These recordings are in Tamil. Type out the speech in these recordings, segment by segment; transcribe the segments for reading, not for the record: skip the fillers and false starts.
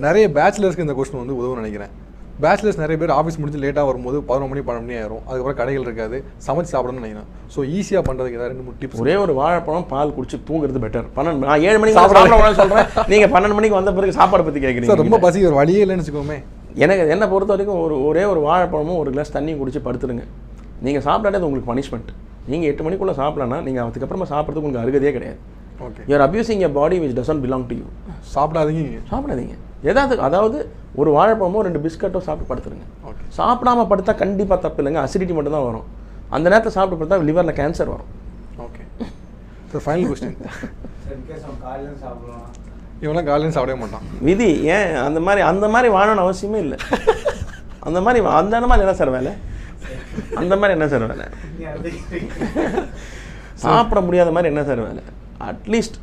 நிறைய பேச்சுலர்ஸ்க்கு இந்த கொஸ்டின் வந்து உதவும் நினைக்கிறேன். பேச்சுலர்ஸ் நிறைய பேர் ஆஃபீஸ் முடிஞ்சு லேட்டாக வரும்போது 11 மணி 12 மணி ஆயிரும். அதுக்கப்புறம் கடைகள் இருக்காது, சமைச்சு சாப்பிடணும்னு நினைக்கிறேன். ஸோ ஈஸியாக பண்ணுறதுக்கு ஏதாவது 2-3 டிப்ஸ். ஒரே ஒரு வாழைப்பழம் பால் குடிச்சு தூங்குறது பெட்டர். 12 நான் 7 மணிக்கு சாப்பிட சொல்கிறேன், நீங்கள் 12 மணிக்கு வந்த பிறகு சாப்பாடு பற்றி கேட்குறீங்க. ரொம்ப பசி ஒரு வழியே இல்லைன்னு வச்சுக்கோமே. எனக்கு என்னை பொறுத்த வரைக்கும் ஒரே ஒரு வாழைப்பழமும் ஒரு கிளாஸ் தண்ணியும் குடிச்சு படுத்துருங்க. நீங்கள் சாப்பிடாதே அது உங்களுக்கு பனிஷ்மெண்ட். நீங்கள் 8 மணிக்குள்ளே சாப்பிடலன்னா நீங்கள் அதுக்கப்புறமா சாப்பிட்றதுக்கு உங்களுக்கு அருகதே கிடையாது. Okay, you're abusing your body which doesn't belong to you. சாப்பிடாதீங்க. அதாவது ஒரு வாழைப்பழமோ 2 பிஸ்கட்டோ சாப்பிட்டு படுத்துருங்க. ஓகே, சாப்பிடாம படுத்தா கண்டிப்பாக தப்பு இல்லைங்க, அசிடிட்டி மட்டும் தான் வரும். அந்த நேரத்தில் சாப்பிட்டு படுத்தா லிவரில் கேன்சர் வரும். Okay sir, final question. இவெல்லாம் காலையில் சாப்பிடவே மாட்டான். விதி ஏன் அந்த மாதிரி வாழணும்னு அவசியமே இல்லை. அந்த மாதிரி என்ன சார் வேலை? அந்த மாதிரி என்ன சார் வேலை? சாப்பிட முடியாத மாதிரி என்ன சார் வேலை? அட்லீஸ்ட்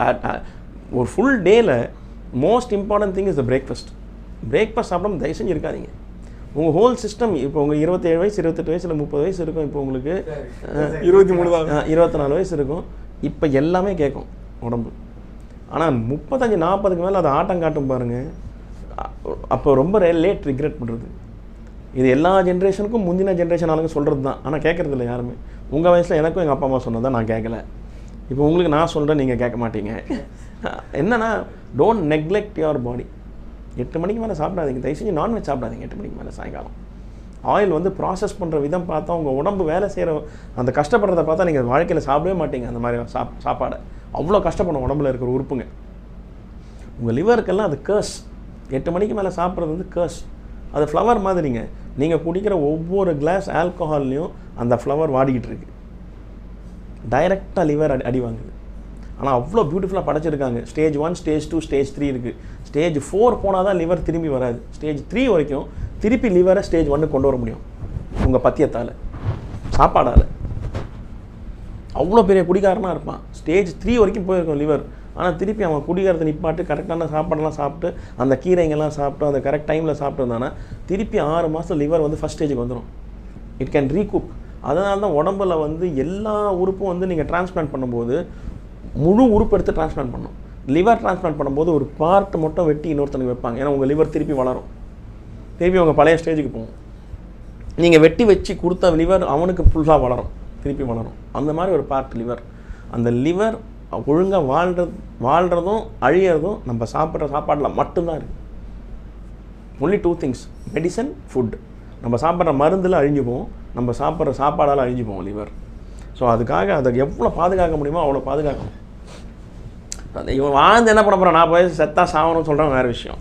ஒரு ஃபுல் டேயில் most important thing is the breakfast. Breakfast சாப்பிடாம தயவு செஞ்சு இருக்காதீங்க. உங்கள் ஹோல் சிஸ்டம் இப்போ உங்கள் 27 வயசு 28 வயசு இல்லை 30 வயசு இருக்கும். இப்போ உங்களுக்கு 23 தான், 24 வயசு இருக்கும். இப்போ எல்லாமே கேட்கும் உடம்பு. ஆனால் 35-40க்கு மேலே அது ஆட்டம் காட்டும் பாருங்கள். அப்போ ரொம்ப லேட் ரிக்ரெட் பண்ணுறது. இது எல்லா ஜென்ரேஷனுக்கும் முந்தின ஜென்ரேஷன் ஆளுங்க சொல்கிறது தான். ஆனால் கேட்குறது இல்லை யாருமே. உங்கள் வயசில் எனக்கும் எங்கள் அப்பா அம்மா சொன்னதான் நான் கேட்கல. இப்போ உங்களுக்கு நான் சொல்கிறேன், நீங்கள் கேட்க மாட்டீங்க. என்னென்னா டோன்ட் நெக்லெக்ட் யுவர் பாடி. 8 மணிக்கு மேலே சாப்பிடாதீங்க, தயவு செஞ்சு நான்வெஜ் சாப்பிடாதீங்க 8 மணிக்கு மேலே சாயங்காலம். ஆயில் வந்து ப்ராசஸ் பண்ணுற விதம் பார்த்தா உங்கள் உடம்பு வேலை செய்கிற அந்த கஷ்டப்படுறத பார்த்தா நீங்கள் வாழ்க்கையில் சாப்பிடவே மாட்டீங்க. அந்த மாதிரி சாப்பாடை அவ்வளோ கஷ்டப்படும் உடம்புல இருக்கிற உறுப்புங்க. உங்கள் லிவருக்கெல்லாம் அது கேர்ஸ். 8 மணிக்கு மேலே சாப்பிட்றது வந்து கேர்ஸ். அது ஃப்ளவர் மாதிரிங்க. நீங்கள் குடிக்கிற ஒவ்வொரு கிளாஸ் ஆல்கஹால்லையும் அந்த ஃப்ளவர் வாடிக்கிட்டு இருக்கு. டைரெக்டாக லிவர் அடி வாங்குது. ஆனால் அவ்வளோ பியூட்டிஃபுல்லாக படைச்சிருக்காங்க. ஸ்டேஜ் 1, ஸ்டேஜ் 2, ஸ்டேஜ் 3 இருக்குது. ஸ்டேஜ் 4 போனால் தான் லிவர் திரும்பி வராது. ஸ்டேஜ் 3 வரைக்கும் திருப்பி லிவரை ஸ்டேஜ் 1 கொண்டு வர முடியும் உங்கள் பத்தியத்தால், சாப்பாடால். அவ்வளோ பெரிய குடிகாரனாக இருப்பான். ஸ்டேஜ் 3 வரைக்கும் போயிருக்கும் லிவர். ஆனால் திருப்பி அவன் குடிகாரத்தை நிப்பாட்டு கரெக்டான சாப்பாடெல்லாம் சாப்பிட்டு அந்த கீரைங்கெல்லாம் சாப்பிட்டு அந்த கரெக்ட் டைமில் சாப்பிட்டு இருந்தானா திருப்பி 6 மாதம் லிவர் வந்து ஃபஸ்ட் ஸ்டேஜுக்கு வந்துடும். It can recoup. அதனால தான் உடம்புல வந்து எல்லா உறுப்பும் வந்து நீங்கள் டிரான்ஸ்பிளான்ட் பண்ணும்போது முழு உறுப்பு எடுத்து டிரான்ஸ்பிளான்ட் பண்ணணும். லிவர் டிரான்ஸ்பிளான்ட் பண்ணும்போது ஒரு பார்ட் மட்டும் வெட்டி இன்னொருத்தனுக்கு வைப்பாங்க. ஏன்னா உங்கள் லிவர் திருப்பி வளரும், திருப்பி உங்கள் பழைய ஸ்டேஜுக்கு போகும். நீங்கள் வெட்டி வச்சு கொடுத்த லிவர் அவனுக்கு ஃபுல்லாக வளரும், திருப்பி வளரும். அந்த மாதிரி ஒரு பார்ட் லிவர். அந்த லிவர் ஒழுங்காக வாழ்கிறதும் அழியறதும் நம்ம சாப்பிட்ற சாப்பாடில் மட்டும்தான் இருக்குது. Only 2 things, medicine, food. நம்ம சாப்பிட்ற மருந்தில் அழிஞ்சு போவோம், நம்ம சாப்பிட்ற சாப்பாடால் அழிஞ்சு போவோம் லிவர். ஸோ அதுக்காக அதை எவ்வளோ பாதுகாக்க முடியுமோ அவ்வளோ பாதுகாக்கணும். இவன் வாழ்ந்து என்ன பண்ண போகிறான், நான் போய் செத்தா சாவணும்னு சொல்கிறேன், வேறு விஷயம்.